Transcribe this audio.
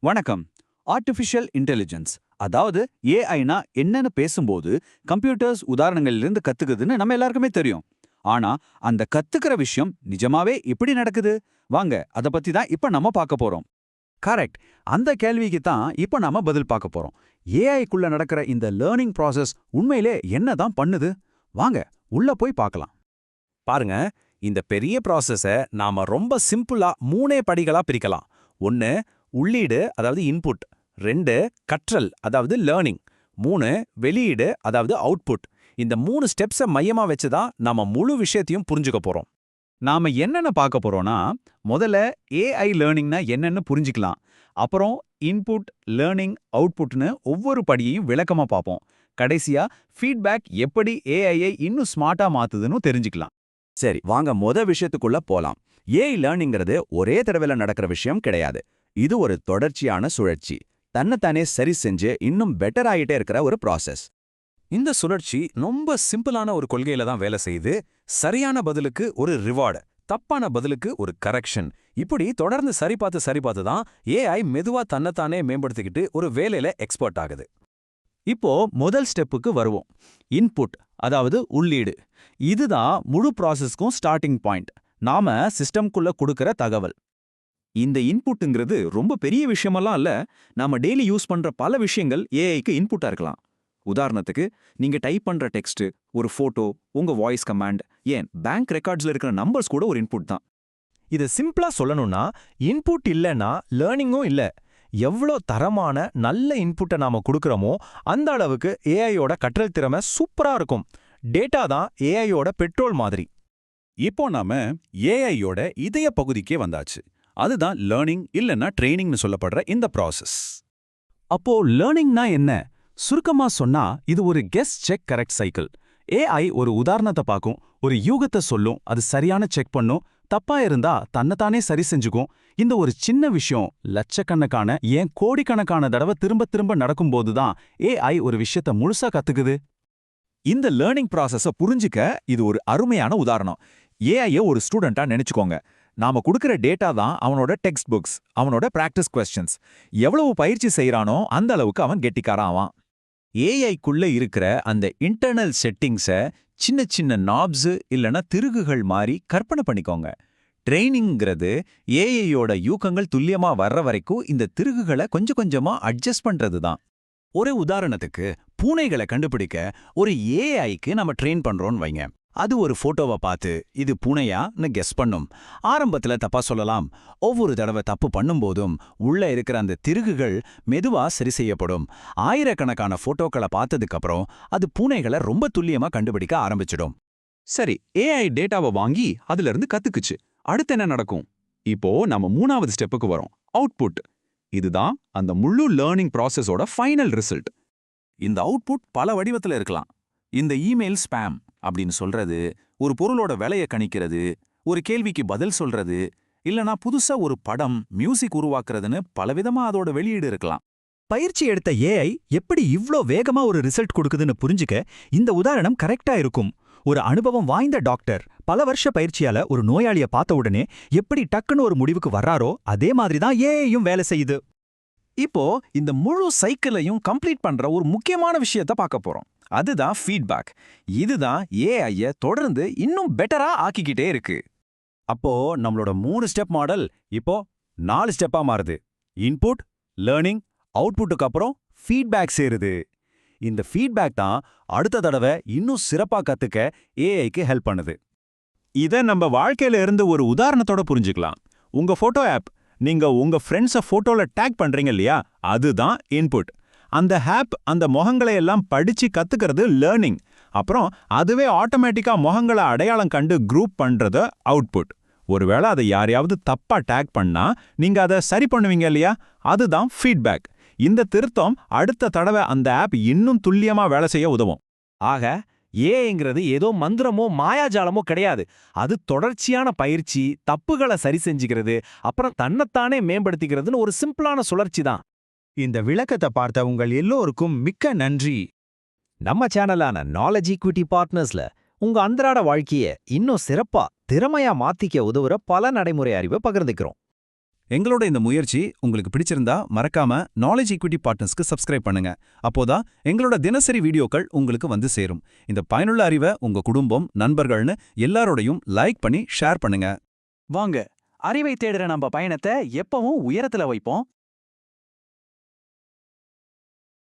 வணக்கம். Artificial intelligence அதாவது ஏஐனா என்னன்னு பேசும்போது கம்ப்யூட்டர்ஸ் உதாரணங்களிலிருந்து கத்துக்குதுன்னு நம்ம எல்லாருக்குமே தெரியும். ஆனா அந்த கத்துக்கிற விஷயம் நிஜமாவே எப்படி நடக்குது? வாங்க அத பத்தி தான் இப்ப நம்ம பார்க்க போறோம். கரெக்ட். அந்த கேள்விக்கு தான் இப்ப நாம பதில் பார்க்க போறோம். ஏஐக்குள்ள நடக்கிற இந்த லேர்னிங் ப்ராசஸ் உண்மையிலே என்னதான் பண்ணுது? வாங்க உள்ள போய் பார்க்கலாம். பாருங்க, இந்த பெரிய ப்ராசஸ நாம ரொம்ப சிம்பிளா மூணே படிகளா பிரிக்கலாம். 1 உள்ளீடு அதாவது இன்புட், 2 கற்றல் அதாவது லேர்னிங், 3 வெளியீடு அதாவது அவுட்புட். இந்த 3 ஸ்டெப்ஸை மையமா வச்சு தான் நாம முழு விஷயத்தையும் புரிஞ்சுக்க போறோம். நாம என்னென்ன பார்க்க போறோம்னா, முதல்ல ஏஐ லேர்னிங்னா என்னன்னு புரிஞ்சுக்கலாம். அப்புறம் இன்புட், லேர்னிங், அவுட்புட்னு ஒவ்வொரு படியையும் விளக்கமா பார்ப்போம். கடைசியா ஃபீட்பேக் எப்படி ஏஐயை இன்னும் ஸ்மார்ட்டா மாத்துதுன்னு தெரிஞ்சுக்கலாம். சரி, வாங்க விஷயத்துக்குள்ள போலாம். ஏஐ லேர்னிங்கிறது ஒரே தடவைல நடக்கிற விஷயம் கிடையாது. இது ஒரு தொடர்ச்சியான சுழற்சி. தன்னைத்தானே சரி செஞ்சு இன்னும் பெட்டர் ஆயிட்டே இருக்கிற ஒரு ப்ராசஸ். இந்த சுழற்சி ரொம்ப சிம்பிளான ஒரு கொள்கையில தான் வேலை செய்யுது. சரியான பதிலுக்கு ஒரு ரிவார்டு, தப்பான பதிலுக்கு ஒரு கரெக்ஷன். இப்படி தொடர்ந்து சரி பார்த்து தான் ஏஐ மெதுவா தன்னைத்தானே மேம்படுத்திக்கிட்டு ஒரு வேலையில எக்ஸ்பர்ட் ஆகுது. இப்போ முதல் ஸ்டெப்புக்கு வருவோம். இன்புட் அதாவது உள்ளீடு. இதுதான் முழு ப்ராசஸ்க்கும் ஸ்டார்டிங் பாயிண்ட். நாம சிஸ்டம்குள்ள கொடுக்கிற தகவல். இந்த இன்புட்டுங்கிறது ரொம்ப பெரிய விஷயமெல்லாம் இல்ல. நாம டெய்லி யூஸ் பண்ற பல விஷயங்கள் ஏஐக்கு இன்புட்டா இருக்கலாம். உதாரணத்துக்கு, நீங்க டைப் பண்ற டெக்ஸ்ட், ஒரு போட்டோ, உங்க வாய்ஸ் கமாண்ட், ஏன் பேங்க் ரெக்கார்ட்ஸ்ல இருக்கிற நம்பர்ஸ் கூட ஒரு இன்புட் தான். இது சிம்பிளா சொல்லணும்னா, இன்புட் இல்லைன்னா லேர்னிங்கும் இல்ல. எவ்வளோ தரமான நல்ல இன்புட்டை நாம கொடுக்கறோமோ அந்த அளவுக்கு ஏஐயோட கற்றல் திறமை சூப்பரா இருக்கும். டேட்டா தான் ஏஐயோட பெட்ரோல் மாதிரி. இப்போ நாம ஏஐயோட இதய பகுதிக்கே வந்தாச்சு. அதுதான் லேர்னிங் இல்லைன்னா ட்ரெய்னிங்னு சொல்லப்படுற இந்த ப்ராசஸ். அப்போ லேர்னிங்னா என்ன? சுருக்கமா சொன்னா இது ஒரு guess check correct cycle. AI ஒரு உதாரணத்தை பார்க்கும், ஒரு யூகத்தை சொல்லும், அது சரியான செக் பண்ணும், தப்பா இருந்தா தன்னைத்தானே சரி செஞ்சுக்கும். இந்த ஒரு சின்ன விஷயம் லட்சக்கணக்கான ஏன் கோடிக்கணக்கான தடவை திரும்ப திரும்ப நடக்கும்போது தான் ஏஐ ஒரு விஷயத்த முழுசா கத்துக்குது. இந்த லேர்னிங் ப்ராசஸ புரிஞ்சுக்க இது ஒரு அருமையான உதாரணம். ஏஐய ஒரு ஸ்டூடெண்டா நினைச்சுக்கோங்க. நாம கொடுக்கிற டேட்டா தான் அவனோட டெக்ஸ்ட் புக்ஸ், அவனோட பிராக்டிஸ் கொஸ்டின்ஸ். எவ்வளவு பயிற்சி செய்யறானோ அந்த அளவுக்கு அவன் கெட்டிக்காரன் ஆவான். ஏஐக்குள்ள இருக்கிற அந்த இன்டர்னல் செட்டிங்ஸை சின்ன சின்ன நாப்ஸ் இல்லனா திருகுகள் மாதிரி கற்பனை பண்ணிக்கோங்க. ட்ரெய்னிங்கிறது ஏஐயோட யூகங்கள் துல்லியமா வர்ற வரைக்கும் இந்த திருகுகளை கொஞ்சம் கொஞ்சமா அட்ஜஸ்ட் பண்றது தான். ஒரு உதாரணத்துக்கு, பூனைகளை கண்டுபிடிக்க ஒரு ஏஐக்கு நம்ம ட்ரெயின் பண்றோம்னு வைங்க. அது ஒரு போட்டோவை பார்த்து இது பூனையான்னு கெஸ் பண்ணும். ஆரம்பத்துல தப்பா சொல்லலாம். ஒவ்வொரு தடவை தப்பு பண்ணும்போதும் உள்ள இருக்கிற அந்த திருகுகள் மெதுவா சரி செய்யப்படும். ஆயிரக்கணக்கான போட்டோக்களை பார்த்ததுக்கு அப்புறம் அது பூனைகளை ரொம்ப துல்லியமா கண்டுபிடிக்க ஆரம்பிச்சிடும். சரி, ஏஐ டேட்டாவை வாங்கி அதுல இருந்து கத்துக்குச்சு. அடுத்து என்ன நடக்கும்? இப்போ நம்ம 3வது ஸ்டெப்புக்கு வரோம். அவுட்புட். இதுதான் அந்த முழு லேர்னிங் ப்ராசஸோட ஃபைனல் ரிசல்ட். இந்த அவுட்புட் பல வடிவத்துல இருக்கலாம். இந்த இமெயில் ஸ்பேம் அப்படின்னு சொல்றது, ஒரு பொருளோட விலையை கணிக்கிறது, ஒரு கேள்விக்கு பதில் சொல்றது, இல்லனா புதுசா ஒரு படம், மியூசிக் உருவாக்குறதுன்னு பலவிதமா அதோட வெளியீடு இருக்கலாம். பயிற்சி எடுத்த ஏஐ எப்படி இவ்ளோ வேகமா ஒரு ரிசல்ட் கொடுக்குதுன்னு புரிஞ்சுக்க இந்த உதாரணம் கரெக்டா இருக்கும். ஒரு அனுபவம் வாய்ந்த டாக்டர் பல வருஷ பயிற்சியால ஒரு நோயாளிய பார்த்த உடனே எப்படி டக்குன்னு ஒரு முடிவுக்கு வர்றாரோ அதே மாதிரி தான் ஏஐயும் வேலை செய்யுது. இப்போ இந்த முழு சைக்கிளையும் கம்ப்ளீட் பண்ற ஒரு முக்கியமான விஷயத்த பார்க்க போறோம். அதுதான் ஃபீட்பேக். இதுதான் ஏஐய தொடர்ந்து இன்னும் பெட்டரா ஆக்கிக்கிட்டே இருக்கு. அப்போ நம்மளோட 3 ஸ்டெப் மாடல் இப்போ 4 ஸ்டெப்பா மாறுது. இன்புட், லேர்னிங், அவுட்புட்டுக்கு அப்புறம் ஃபீட்பேக் சேருது. இந்த ஃபீட்பேக் தான் அடுத்த தடவை இன்னும் சிறப்பா கத்துக்க ஏஐக்கு ஹெல்ப் பண்ணுது. இத நம்ம வாழ்க்கையில இருந்து ஒரு உதாரணத்தோட புரிஞ்சுக்கலாம். உங்க போட்டோ ஆப், நீங்க உங்க ஃப்ரெண்ட்ஸை போட்டோல டேக் பண்றீங்க இல்லையா, அதுதான் இன்புட். அந்த ஆப் அந்த முகங்களை எல்லாம் படிச்சு கத்துக்கிறது லேர்னிங். அப்புறம் அதுவே ஆட்டோமேட்டிக்கா முகங்களை அடையாளம் கண்டு குரூப் பண்றது அவுட்புட். ஒருவேளை அதை யாரையாவது தப்பா டேக் பண்ணா நீங்க அதை சரி பண்ணுவீங்க இல்லையா, அதுதான் ஃபீட்பேக். இந்த திருத்தம் அடுத்த தடவை அந்த ஆப் இன்னும் துல்லியமா வேலை செய்ய உதவும். ஆக ஏஐங்கிறது ஏதோ மந்திரமோ மாயாஜாலமோ கிடையாது. அது தொடர்ச்சியான பயிற்சி, தப்புகளை சரி செஞ்சுக்கிறது, அப்புறம் தன்னைத்தானே மேம்படுத்திக்கிறதுன்னு ஒரு சிம்பிளான சுழற்சி தான். இந்த விளக்கத்தை பார்த்த உங்கள் எல்லோருக்கும் மிக்க நன்றி. நம்ம சேனலான நாலேஜ் ஈக்விட்டி பார்ட்னர்ஸ்ல உங்க அன்றாட வாழ்க்கைய இன்னும் சிறப்பா திறமையா மாத்திக்க உதவுற பல நடைமுறை அறிவை பகிர்ந்துக்கிறோம். எங்களோட இந்த முயற்சி உங்களுக்கு பிடிச்சிருந்தா மறக்காம நாலேஜ் ஈக்விட்டி பார்ட்னர்ஸ்க்கு சப்ஸ்கிரைப் பண்ணுங்க. அப்போதான் எங்களோட தினசரி வீடியோக்கள் உங்களுக்கு வந்து சேரும். இந்த பயனுள்ள அறிவை உங்க குடும்பம், நண்பர்கள்னு எல்லாரோடையும் லைக் பண்ணி ஷேர் பண்ணுங்க. வாங்க, அறிவை தேடுற நம்ம பயணத்தை எப்பவும் உயரத்துல வைப்போம்.